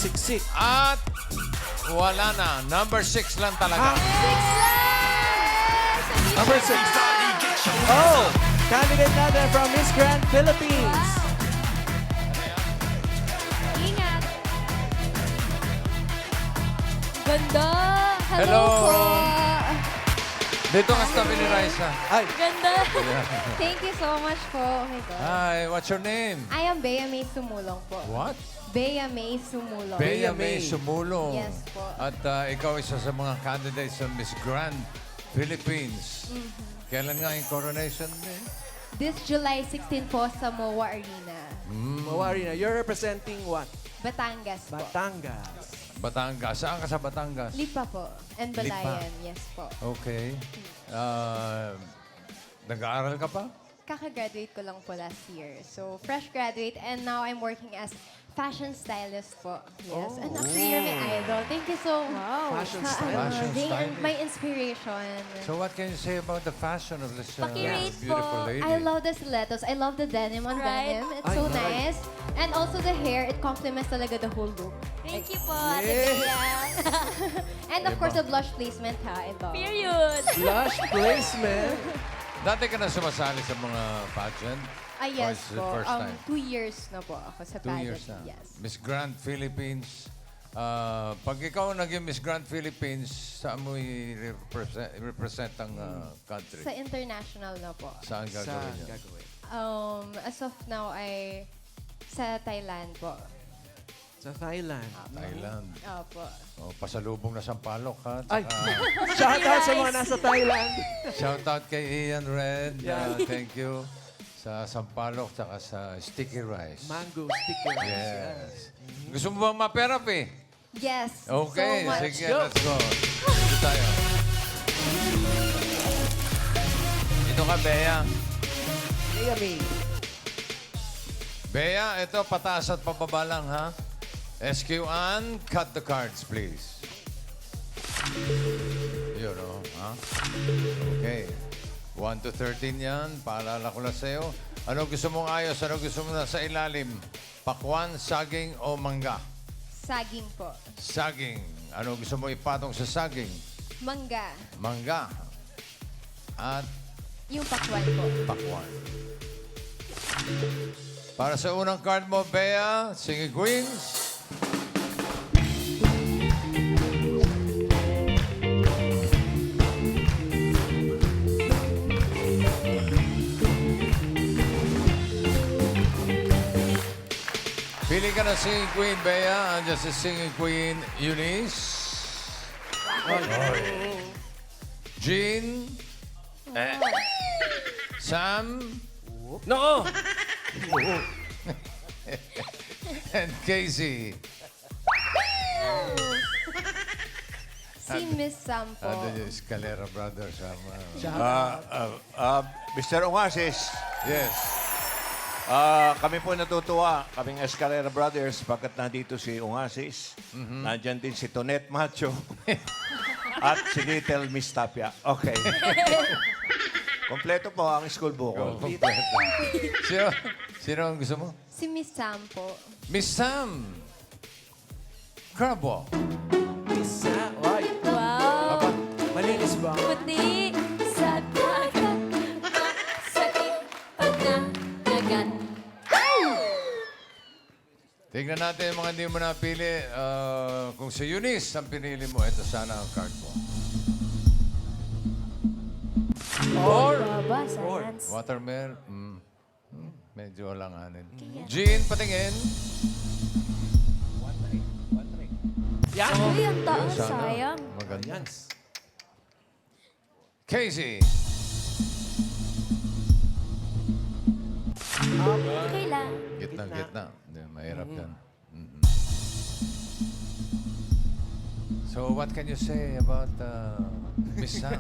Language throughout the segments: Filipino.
Siksik. At wala na. Number 6 lang talaga. Number 6. Oh! Candidate natin from Miss Grand Philippines. Ingat. Ganda. Hello. Po. Dito ka sa tabi ni Raisa. Ay, Ganda. Thank you so much po. Oh my God. Hi, what's your name? I am Bea May Sumulong po. What? Bea May Sumulong. Bea May. May Sumulong. Yes po. At ikaw isa sa mga candidates sa Miss Grand Philippines. Kailan nga yung coronation din? This July 16 po sa MOA Arena. Mawarina, you're representing what? Batangas po. Batangas. Batangas. Saan ka sa Batangas? Lipa po. And Lipa. Balayan. Yes po. Okay. Nag-aaral ka pa? Kaka-graduate ko lang po last year. So, fresh graduate and now I'm working as fashion stylist po. Yes. And actually, you're my idol. Thank you so much. Fashion Fashion They are stylist. my inspiration. So what can you say about the fashion of this Pakirate beautiful po. lady? I love the stilettos. I love the denim on denim. It's so nice. And also the hair, it complements talaga the whole look. Thank you po, And of course, the blush placement ha, I love. Period. Blush placement. Dati ka na sumasali sa mga pageant? Yes it's the po. first time? 2 years na po ako sa 2 years pageant. na. Yes. Miss Grand Philippines. Pag ikaw naging Miss Grand Philippines, saan mo i-represent ang country? Sa international na po. Saan gagawin Saan niya? gagawin? As of now ay sa Thailand po. Sa Thailand. Thailand. Opo. Oh, pasalubong na Sampalok, ha? Ay, Tsaka, shout out sa mga nasa Thailand. shout out kay Ian Red. Yeah. Thank you. Sa Sampalok, tsaka sa Sticky Rice. Mango stickers. Yes. Gusto mo bang ma-therapy? Yes. Okay, So much. sige, Go. let's go. Dito tayo. Dito ka, Bea. Yummy. Bea, ito pataas at pababa lang, ha? SQ Ann, cut the cards, please. Yun, oh, ha? Okay. 1 to 13 yan. Paalala ko lang sa'yo. Ano gusto mong ayos? Ano gusto mo na sa ilalim? Pakwan, saging o mangga? Saging po. Saging. Ano gusto mo ipatong sa saging? Mangga. Mangga. At Yung pakwan po. pakwan. Para sa unang card mo, Bea, Singing Queens. Pili ka na Singing Queen, Bea. Andiyan si Singing Queen, Eunice. Jean. Sam. No! And Casey. Si Miss Sam po. Ano yung Escalera Brothers? Mr. Ongasis, Yes. kami po natutuwa, kaming Escalera Brothers, pagkat nandito si Ongasis, nandyan din si Tonet Macho, at si Little Miss Tapia. Okay. Kompleto po ang school bukol. Sino ang gusto mo? Si Miss Sam po. Miss Sam. Crab walk. Isa. Ay, Wow. malinis ba? Puti sa dagat. Sakit pag nanagan. Tingnan natin yung mga hindi mo napili. Kung si Eunice ang pinili mo, ito sana ang card mo. Baba, science. Watermelon. Medyo alanganin. Jean, patingin. Yan. Uy, ang taas, Sana. sayang. Maganda. Yan. Casey. Okay lang. Gitna. Hindi, mahirap yan. So, what can you say about Miss Sam?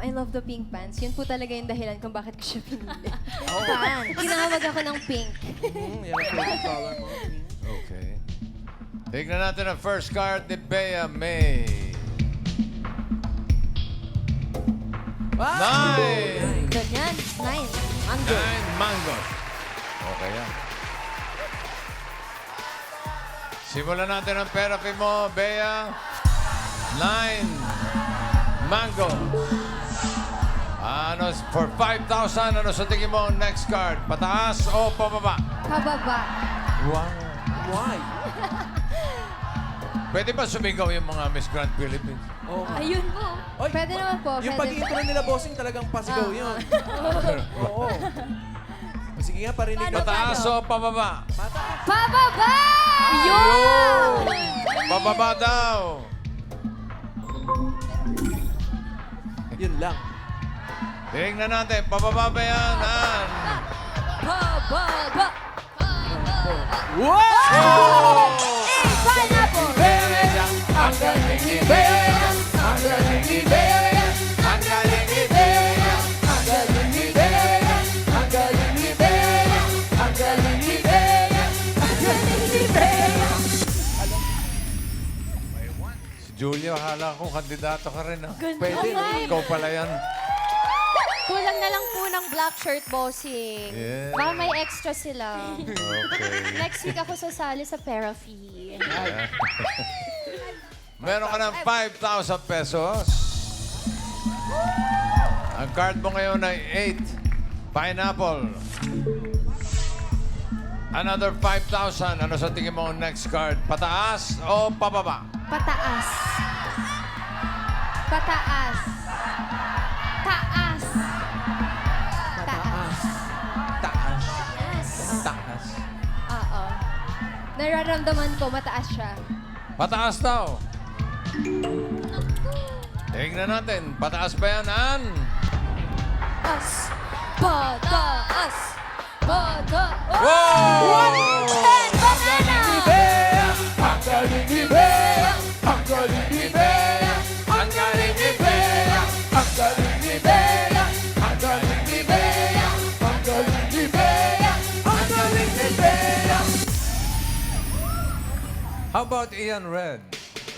I love the pink pants. Yun po talaga yung dahilan kung bakit ko siya pinili. Pants. Tinawag ako ng pink. Yan ang favorite color mo. Okay. Tignan natin ang first card ni Bea May. Nine! Ganyan. 9. Mango. 9 mangoes. Okay yan. Simulan natin ang therapy mo, Bea. 9 mango. Ano, for 5,000, ano sa tingin mo ang next card? Pataas o pababa? Pababa. Wow. Why? Pwede ba sumigaw yung mga Miss Grand Philippines? Oh. Ayun po. Oy, Pwede naman po. Yung Pwede. pag-intro nila, bossing, talagang pasigaw yun. Oo. Sige nga, parinig natin. Pataas o pababa? Pababa! Yun! Pababa daw. Yun lang. Tingnan natin, pababa ba yan? Pababa. Wow! Pineapple. Ang galing ni Bea! Ang galing ni Bea! Ang galing ni Bea! Ang galing ni Bea! Ang galing ni Bea! Ang galing ni Bea! Ang galing ni Bea! Si Julio, hala ko, kandidato ka rin. Ah. Pwede. Ikaw pala yan. Kulang na lang po ng black shirt, bossing. Yeah. Baka may extra sila. Okay. Next week ako sasali sa Parafi. Meron ka ng 5,000 pesos. Ang card mo ngayon ay 8. Pineapple. Another 5,000. Ano sa tingin mo ang next card? Pataas o pababa? Pataas. Pataas. Taas. Taas. Taas. Yes. Taas. Oo. Nararamdaman ko, mataas siya. Pataas daw. Tingnan natin. Pataas ba yan, Ann? As. Pataas. Pataas. Wow! 110 banana. Ang galing ni Bea! Ang galing ni Bea! Ang galing ni Bea! Ang galing ni Bea! Ang galing ni Bea! Ang galing ni Bea! Ang galing ni Bea! How about Ian Red?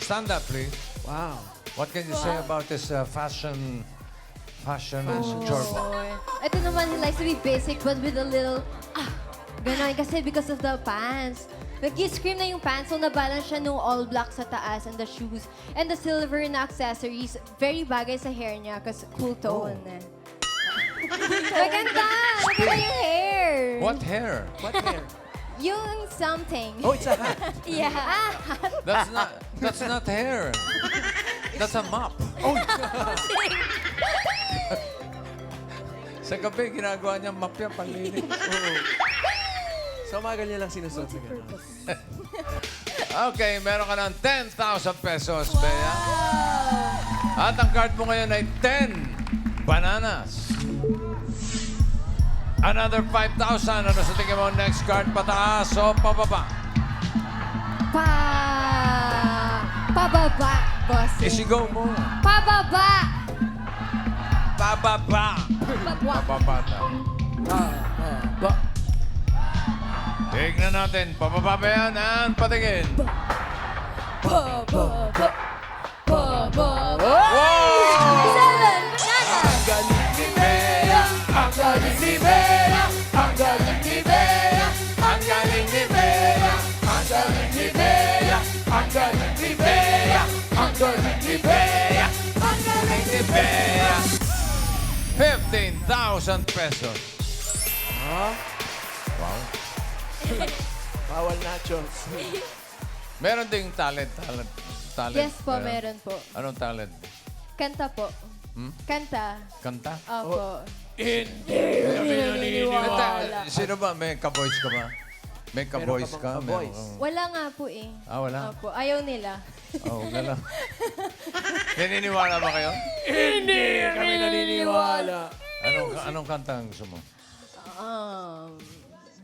Stand up, please. Wow. What can you say about this fashion chorba? Ito naman, he likes to be basic but with a little, ganon. Kasi because of the pants. Nag-scream na yung pants, so nabalance siya nung all black sa taas and the shoes. And the silver na accessories, very bagay sa hair niya kasi cool tone. Maganda! Maganda yung hair! What hair? What hair? Yung something. Oh, it's a hat. Yeah. That's not hair. That's a mop. Oh, Sa gabi, ginagawa niya map yan, panlinis. so, mga ganyan lang sinusuot sa ganun. Okay, meron ka ng 10,000 pesos, Bea. At ang card mo ngayon ay 10 bananas. Another 5,000. Ano sa tingin mo next card? Pataas o pababa? Pababa, boss. Isigaw mo. Pababa! Pababa. Pababa daw. Ba. Tignan natin. Pababa ba yan? An, patingin. Pababa. Pababa. Wow! 7 banana. Ang galing ni Bea, ang galing ni Bea, ang galing ni Bea, ang galing ni Bea, ang galing ni Bea, ang galing ni Bea, ang galing ni Bea, ang galing ni Bea. 15,000 pesos. Ha? Wow. Bawal nachos. Meron ding talent. Yes po, meron po. Anong talent? Kanta po. Kanta. Kanta? Opo. Kanta. Sino ba? May ka-voice ka ba? May ka-voice Meron ka ka? bang ka-voice? Meron- Wala nga po eh. Wala? Opo. Ayaw nila. Oh, wala. Naniniwala ba kayo? Kami naniniwala. Anong kanta ang gusto mo? Um,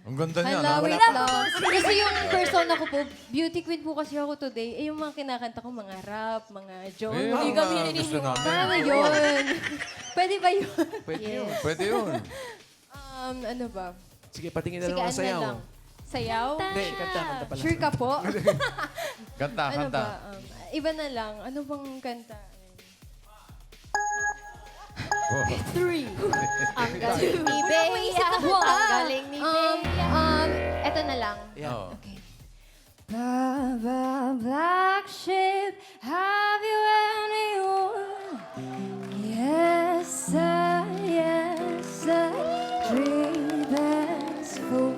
Ang ganda niya, no? wait lang. Kasi yung persona ko po, beauty queen po kasi ako today. Eh, yung mga kinakanta ko, mga rap, mga joke. Eh, Hindi kami mga gusto namin. Paano yun? Pwede ba yun? Pwede Yes. yun. Pwede yun. Ano ba? Sige, patingin na Sige, lang ang ano sayaw. lang. Sayaw? Hindi, kanta pala. Sure ka po? Kanta, Ano kanta. ba? Iba na lang. Ano bang kanta? Oh. 3. Ang galing ni Bea. Ang galing ni Bea. Eto na lang. Yeah. Okay. Black ship, have you anyone? Yes, sir, three bells full.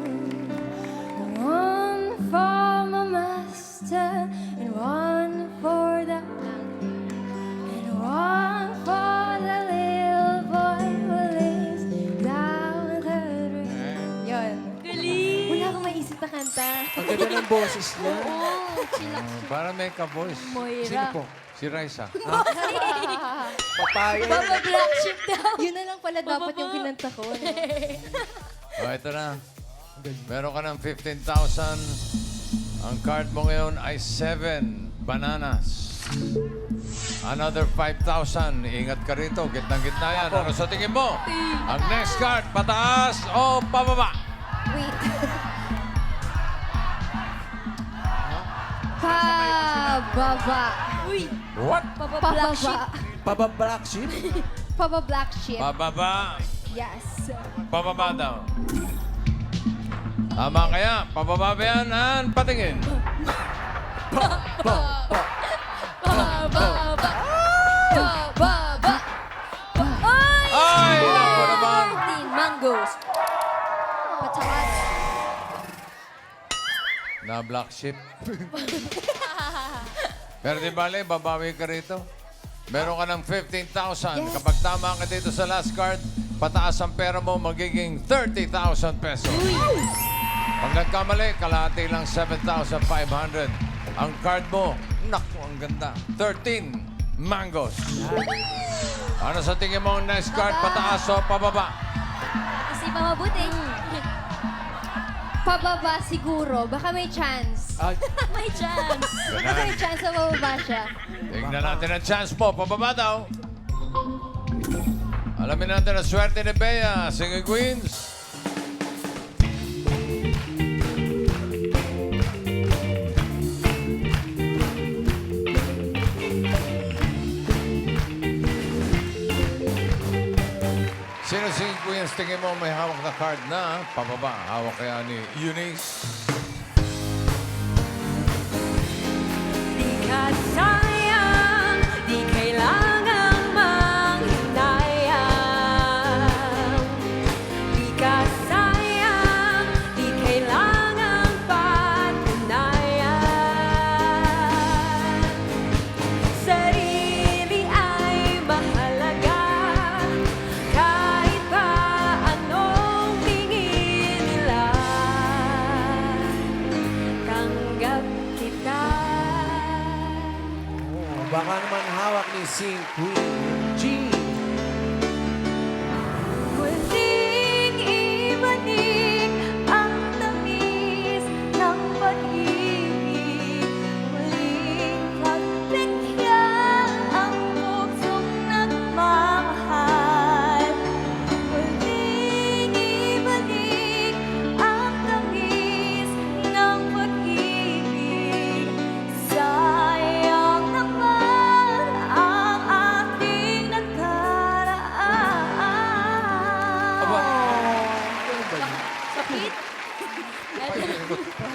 One for my master, and one for the and one for the little boy who lives down the road. Yun. Wala akong maisip na kanta. Ang ganda ng boses niya. Oh, chillax. Para may ka-voice. Sino po? Si Raisa. Papaya. Baba Black Sheep daw. Yun na lang pala dapat yung kinanta ko. No? Ito na. Meron ka ng 15,000. Ang card mo ngayon ay 7 bananas. Another 5,000. Ingat ka rito. Gitnang-gitna yan. Ano sa tingin mo? Ang next card, pataas o pababa? Wait. Pababa. Uy. What? Pababa. Pabablack sheep? Paba Black Sheep. Pababa. Yes. Pababa daw. Tama kaya? Pababa ba yan? And patingin. Pababa. Pababa. Ay, naku naman. 13 mangoes. Pataas. Na black sheep. Pero di bale, babawi ka rito. Meron ka ng 15,000. Yes. Kapag tama ka dito sa last card, pataas ang pera mo, magiging 30,000 pesos. Pag nagkamali, kalahati lang 7,500. Ang card mo, naku, ang ganda. 13 mangoes. Ano sa tingin mo ang next card, pataas o pababa? Kasi pa mabuti. Pababa siguro. Baka may chance. May chance. Baka may chance na mababa siya. Tingnan natin ang chance mo. Pababa daw. Alamin natin ang swerte ni Bea. Singing Queens. Sino Singing Queens tingin mo may hawak na card na pababa? Hawak kaya ni Eunice. Di ka sayang, di kailangang manghinayang. Di ka sayang, di kailangang patunayan. Sarili ay mahalaga, kahit pa anong tingin nila. Tanggap kita. Baka naman hawak ni Sing Queen G. Muling ibalik ang tamis ng pag-ibig. Muling pagbigya ang puksong nagmamahal. Muling ibalik ang tamis ng pag-ibig. Sayang naman ang ating nakaraan. Sakit? May hugot po.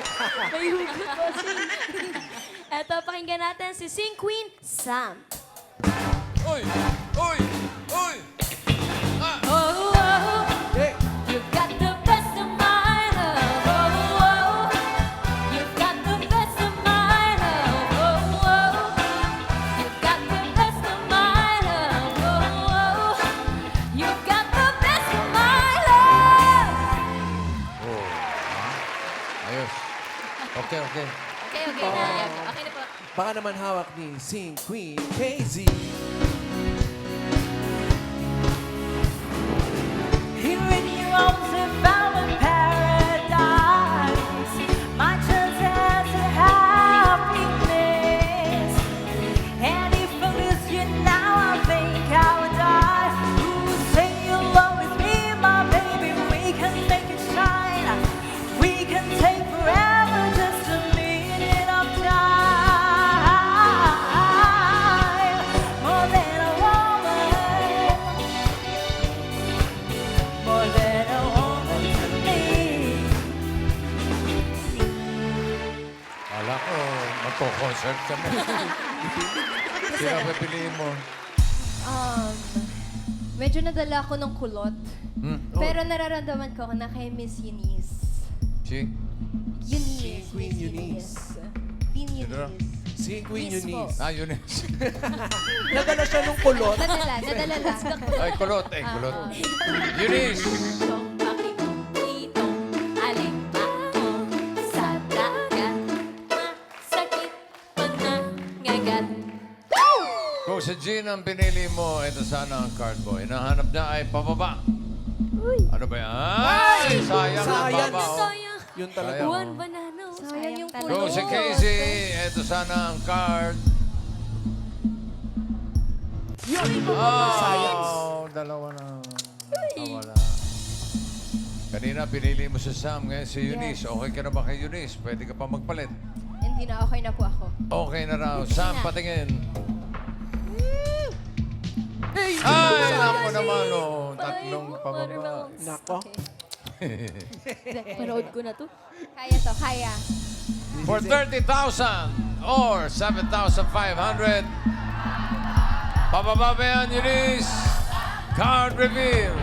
Eto, pakinggan natin si Sing Queen Sam. Uy! Uy! Uy! Oh, oh, Hey! you've got the best of my love. Oh, oh, you've got the best of my love. Oh, oh, you've got the best of my love. Oh, oh, you've got the best of my love. Ayos. Okay, okay. Okay na. Okay na po. Baka naman hawak ni Sing Queen KZ. Here in your arms, if I were paradise, my church has a happiness. And if I lose you now, I think I would die. Who say you'll always be my baby? We can make it shine. We can take forever, just a minute of time. More than Nako, magko-concert kami. Sino pipiliin mo? Medyo nadala ako ng kulot. Hmm? Pero nararamdaman ko na kay Miss Eunice. Si? Eunice. Queen Miss Eunice. Queen Sino? Eunice. Si Queen Miss po. Eunice. Ah, Eunice. Nadala siya nung kulot. Nadala lang. Ay, kulot. Ay, kulot. Eunice! Itong pakitong alimango sa dagat. Masakit pag nangagat. Kung si Jean ang pinili mo, ito sana ang card mo. Hinahanap niya ay pababa. Ano ba yan? Ay! Sayang ang Sayang. baba. oh. Sayang. Yun talaga. Sayang. One banana. Sayang yung talaga. Kung si Casey, ito sana ang card. Oh, dalawa na. Wala. Kanina pinili mo si Sam, ngayon si Eunice. Okay ka na ba kay Eunice? Pwede ka pa magpalit. Hindi na, okay na po ako. Okay na raw. Sam, patingin. Ay, naku naman, oh. Tatlong pababa. Nako. Panood ko na to. Kaya to, kaya. For 30,000 or 7,500. Pababa ba yan, Eunice? Card reveal.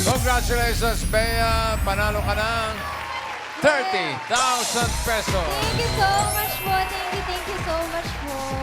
Congratulations, Bea. Panalo ka ng 30,000 pesos. Thank you so much po. Thank you so much po.